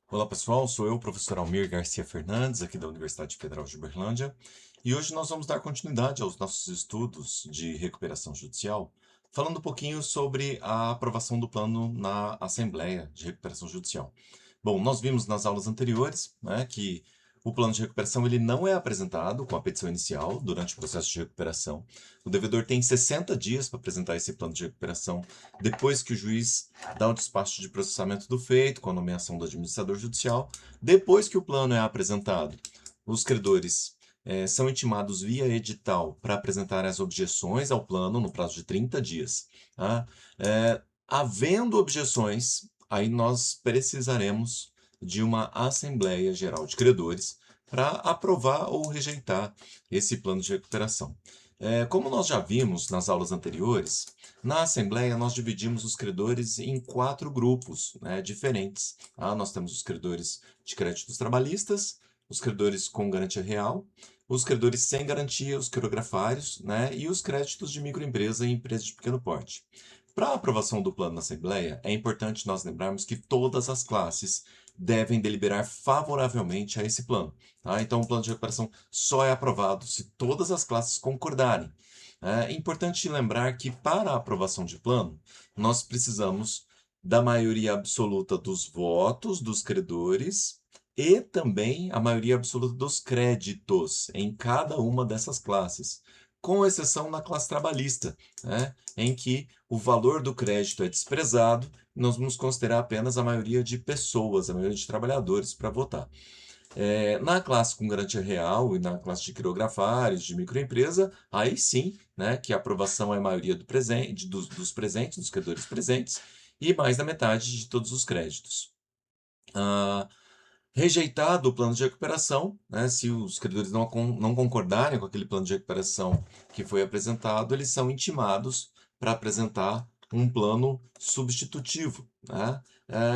Olá pessoal, sou eu, o professor Almir Garcia Fernandes, aqui da Universidade Federal de Uberlândia, e hoje nós vamos dar continuidade aos nossos estudos de recuperação judicial, falando um pouquinho sobre a aprovação do plano na Assembleia de Recuperação Judicial. Bom, nós vimos nas aulas anteriores, né, que o plano de recuperação ele não é apresentado com a petição inicial durante o processo de recuperação. O devedor tem 60 dias para apresentar esse plano de recuperação depois que o juiz dá o despacho de processamento do feito, com a nomeação do administrador judicial. Depois que o plano é apresentado, os credores são intimados via edital para apresentar as objeções ao plano no prazo de 30 dias. Tá? Havendo objeções, aí nós precisaremos de uma Assembleia Geral de Credores para aprovar ou rejeitar esse plano de recuperação. Como nós já vimos nas aulas anteriores, na Assembleia nós dividimos os credores em 4 grupos, né, diferentes. Nós temos os credores de créditos trabalhistas, os credores com garantia real, os credores sem garantia, os quirografários, né, e os créditos de microempresa e empresa de pequeno porte. Para a aprovação do plano na Assembleia, é importante nós lembrarmos que todas as classes devem deliberar favoravelmente a esse plano. Tá? Então, o plano de recuperação só é aprovado se todas as classes concordarem. É importante lembrar que, para a aprovação de plano, nós precisamos da maioria absoluta dos votos dos credores e também a maioria absoluta dos créditos em cada uma dessas classes, com exceção na classe trabalhista, né, em que o valor do crédito é desprezado, nós vamos considerar apenas a maioria de pessoas, a maioria de trabalhadores para votar. Na classe com garantia real e na classe de quirografários, de microempresa, aí sim, né, que a aprovação é a maioria dos presentes, dos credores presentes, e mais da metade de todos os créditos. Ah, Rejeitado o plano de recuperação, né, se os credores não concordarem com aquele plano de recuperação que foi apresentado, eles são intimados para apresentar um plano substitutivo, né?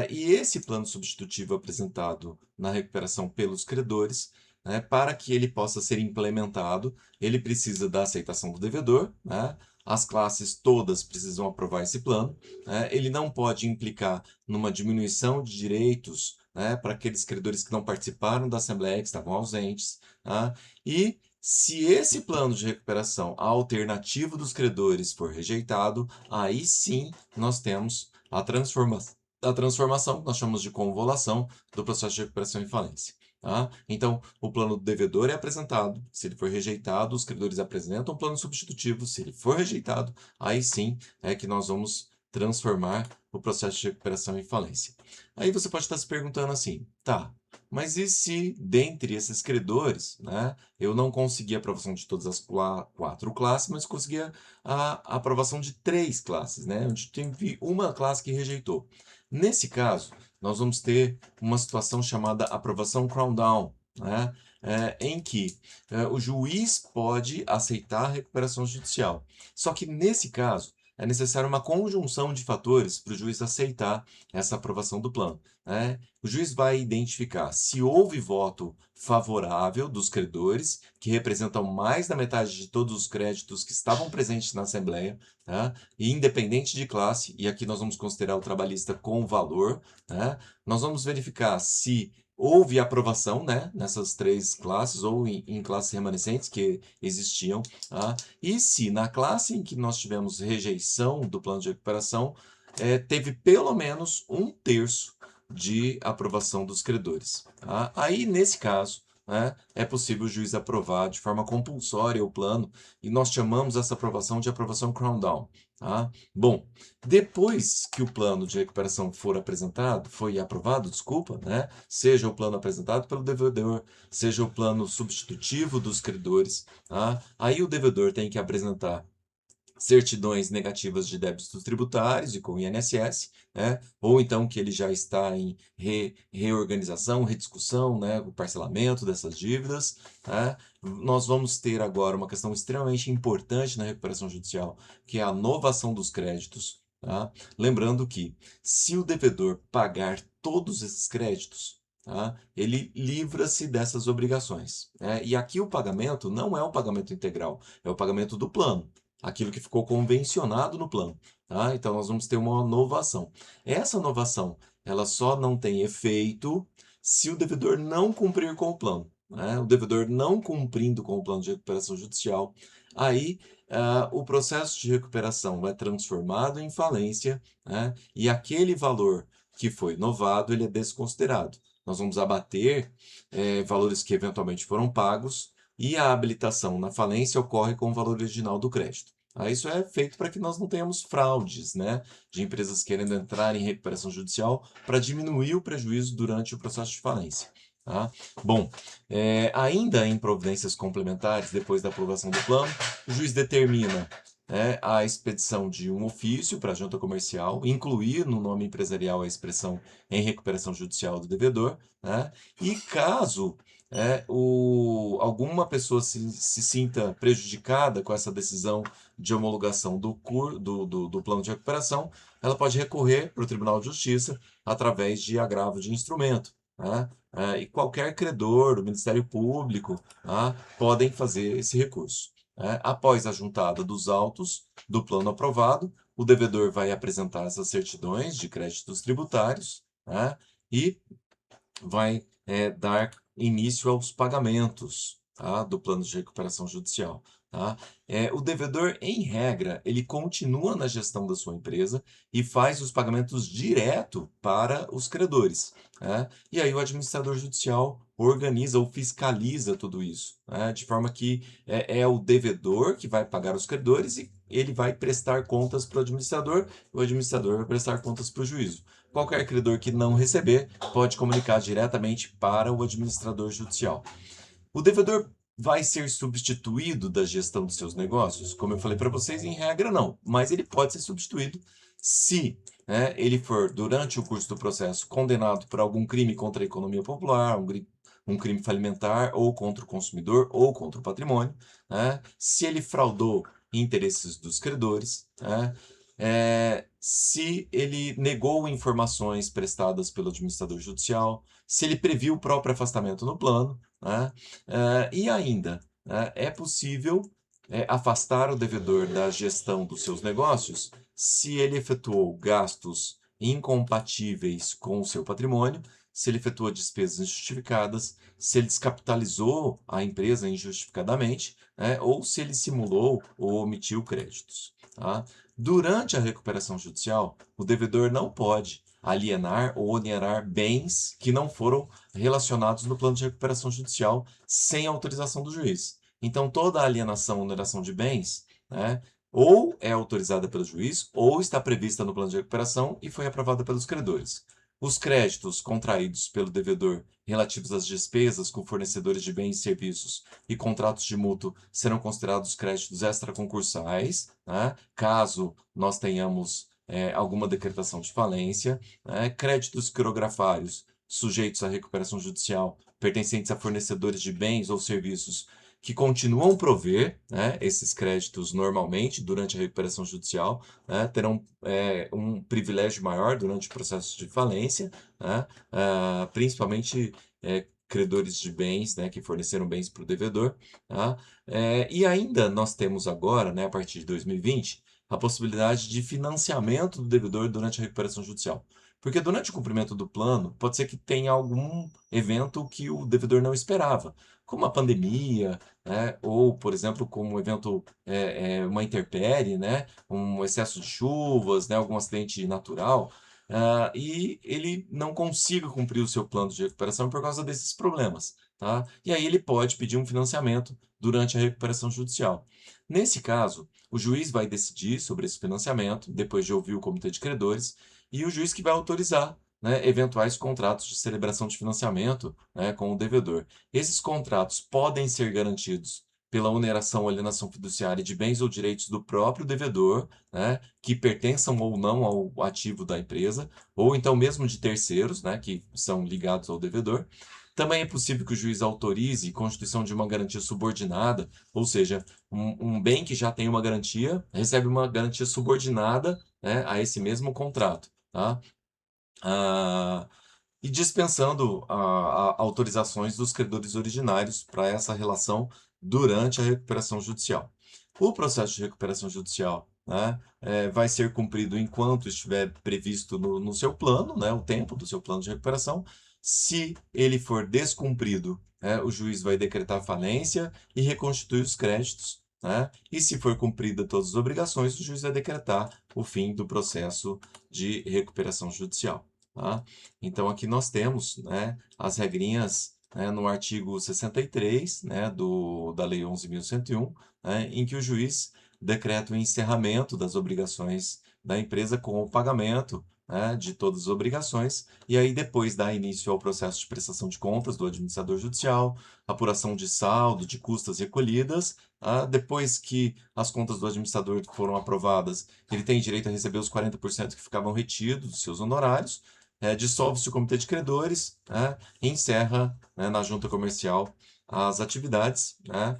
E esse plano substitutivo apresentado na recuperação pelos credores, né, para que ele possa ser implementado, ele precisa da aceitação do devedor, né? As classes todas precisam aprovar esse plano, né? Ele não pode implicar numa diminuição de direitos, né, para aqueles credores que não participaram da Assembleia, que estavam ausentes. Tá? E se esse plano de recuperação alternativo dos credores for rejeitado, aí sim nós temos a transformação, que nós chamamos de convolução, do processo de recuperação em falência. Tá? Então, o plano do devedor é apresentado. Se ele for rejeitado, os credores apresentam um plano substitutivo. Se ele for rejeitado, aí sim é que nós vamos transformar o processo de recuperação em falência. Aí você pode estar se perguntando assim, tá, mas e se dentre esses credores, né, eu não consegui a aprovação de todas as 4 classes, mas consegui a aprovação de 3 classes, né, onde teve uma classe que rejeitou. Nesse caso, nós vamos ter uma situação chamada aprovação Crown Down, né, em que o juiz pode aceitar a recuperação judicial. Só que nesse caso, é necessária uma conjunção de fatores para o juiz aceitar essa aprovação do plano. Né? O juiz vai identificar se houve voto favorável dos credores, que representam mais da metade de todos os créditos que estavam presentes na Assembleia, tá? E independente de classe, e aqui nós vamos considerar o trabalhista com valor, né? Nós vamos verificar se houve aprovação, né, nessas 3 classes ou em classes remanescentes que existiam, tá? E se na classe em que nós tivemos rejeição do plano de recuperação, teve pelo menos 1/3 de aprovação dos credores. Tá? Aí, nesse caso, né, é possível o juiz aprovar de forma compulsória o plano e nós chamamos essa aprovação de aprovação Crown Down. Tá? Bom, depois que o plano de recuperação for apresentado, foi aprovado, desculpa, né, seja o plano apresentado pelo devedor, seja o plano substitutivo dos credores, tá? Aí o devedor tem que apresentar certidões negativas de débitos tributários e com o INSS, né? Ou então que ele já está em reorganização, rediscussão, né? O parcelamento dessas dívidas. Né? Nós vamos ter agora uma questão extremamente importante na recuperação judicial, que é a novação dos créditos. Tá? Lembrando que, se o devedor pagar todos esses créditos, tá? Ele livra-se dessas obrigações. Né? E aqui o pagamento não é o pagamento integral, é o pagamento do plano, aquilo que ficou convencionado no plano. Tá? Então, nós vamos ter uma novação. Essa novação, ela só não tem efeito se o devedor não cumprir com o plano, né? O devedor não cumprindo com o plano de recuperação judicial, aí o processo de recuperação é transformado em falência, né? E aquele valor que foi novado, ele é desconsiderado. Nós vamos abater valores que eventualmente foram pagos e a habilitação na falência ocorre com o valor original do crédito. Isso é feito para que nós não tenhamos fraudes, né, de empresas querendo entrar em recuperação judicial para diminuir o prejuízo durante o processo de falência. Tá? Bom, ainda em providências complementares, depois da aprovação do plano, o juiz determina a expedição de um ofício para a junta comercial, incluir no nome empresarial a expressão em recuperação judicial do devedor, né? E caso alguma pessoa se sinta prejudicada com essa decisão de homologação do plano de recuperação, ela pode recorrer para o Tribunal de Justiça através de agravo de instrumento, né? E qualquer credor, o Ministério Público, tá, podem fazer esse recurso. Após a juntada dos autos do plano aprovado, o devedor vai apresentar essas certidões de créditos tributários, né, e vai dar início aos pagamentos, tá, do plano de recuperação judicial. Tá? O devedor, em regra, ele continua na gestão da sua empresa e faz os pagamentos direto para os credores. Né? E aí o administrador judicial organiza ou fiscaliza tudo isso, né? De forma que é o devedor que vai pagar os credores e ele vai prestar contas para o administrador vai prestar contas para o juízo. Qualquer credor que não receber pode comunicar diretamente para o administrador judicial. O devedor vai ser substituído da gestão de seus negócios? Como eu falei para vocês, em regra não, mas ele pode ser substituído se ele for, durante o curso do processo, condenado por algum crime contra a economia popular, um crime falimentar, ou contra o consumidor, ou contra o patrimônio, se ele fraudou interesses dos credores, se ele negou informações prestadas pelo administrador judicial, se ele previu o próprio afastamento no plano, né? E ainda, é possível afastar o devedor da gestão dos seus negócios se ele efetuou gastos incompatíveis com o seu patrimônio, se ele efetuou despesas injustificadas, se ele descapitalizou a empresa injustificadamente, ou se ele simulou ou omitiu créditos. Tá? Durante a recuperação judicial, o devedor não pode alienar ou onerar bens que não foram relacionados no plano de recuperação judicial sem autorização do juiz. Então, toda alienação ou oneração de bens, ou é autorizada pelo juiz, ou está prevista no plano de recuperação e foi aprovada pelos credores. Os créditos contraídos pelo devedor relativos às despesas com fornecedores de bens e serviços e contratos de mútuo serão considerados créditos extraconcursais, caso nós tenhamos alguma decretação de falência. Créditos quirografários sujeitos à recuperação judicial, pertencentes a fornecedores de bens ou serviços que continuam a prover esses créditos normalmente durante a recuperação judicial, terão um privilégio maior durante o processo de falência, principalmente credores de bens, que forneceram bens para o devedor. Tá? E ainda nós temos agora, a partir de 2020, a possibilidade de financiamento do devedor durante a recuperação judicial. Porque durante o cumprimento do plano, pode ser que tenha algum evento que o devedor não esperava, como a pandemia, ou, por exemplo, como um evento, uma intempérie, um excesso de chuvas, algum acidente natural, e ele não consiga cumprir o seu plano de recuperação por causa desses problemas. Tá? E aí ele pode pedir um financiamento durante a recuperação judicial. Nesse caso, o juiz vai decidir sobre esse financiamento, depois de ouvir o comitê de credores, e o juiz que vai autorizar eventuais contratos de celebração de financiamento com o devedor. Esses contratos podem ser garantidos pela oneração ou alienação fiduciária de bens ou direitos do próprio devedor, que pertençam ou não ao ativo da empresa, ou então mesmo de terceiros, que são ligados ao devedor. Também é possível que o juiz autorize a constituição de uma garantia subordinada, ou seja, um bem que já tem uma garantia, recebe uma garantia subordinada a esse mesmo contrato. Tá? E dispensando autorizações dos credores originários para essa relação durante a recuperação judicial. O processo de recuperação judicial né, vai ser cumprido enquanto estiver previsto no seu plano, né, o tempo do seu plano de recuperação. Se ele for descumprido, o juiz vai decretar falência e reconstituir os créditos, né? E se for cumprida todas as obrigações, o juiz vai decretar o fim do processo de recuperação judicial, tá? Então aqui nós temos, né, as regrinhas, né, no artigo 63, né, da Lei 11.101, né, em que o juiz decreta o encerramento das obrigações da empresa com o pagamento, né, de todas as obrigações, e aí depois dá início ao processo de prestação de contas do administrador judicial, apuração de saldo, de custas recolhidas. Depois que as contas do administrador foram aprovadas, ele tem direito a receber os 40% que ficavam retidos dos seus honorários, dissolve-se o comitê de credores, né, e encerra, né, na junta comercial as atividades, né,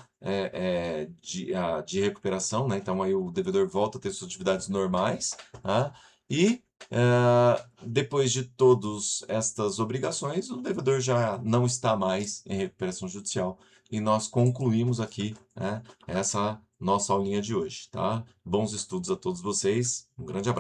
de recuperação, né? Então aí o devedor volta a ter suas atividades normais, tá? E depois de todas estas obrigações, o devedor já não está mais em recuperação judicial. E nós concluímos aqui, né, essa nossa aulinha de hoje, tá? Bons estudos a todos vocês. Um grande abraço.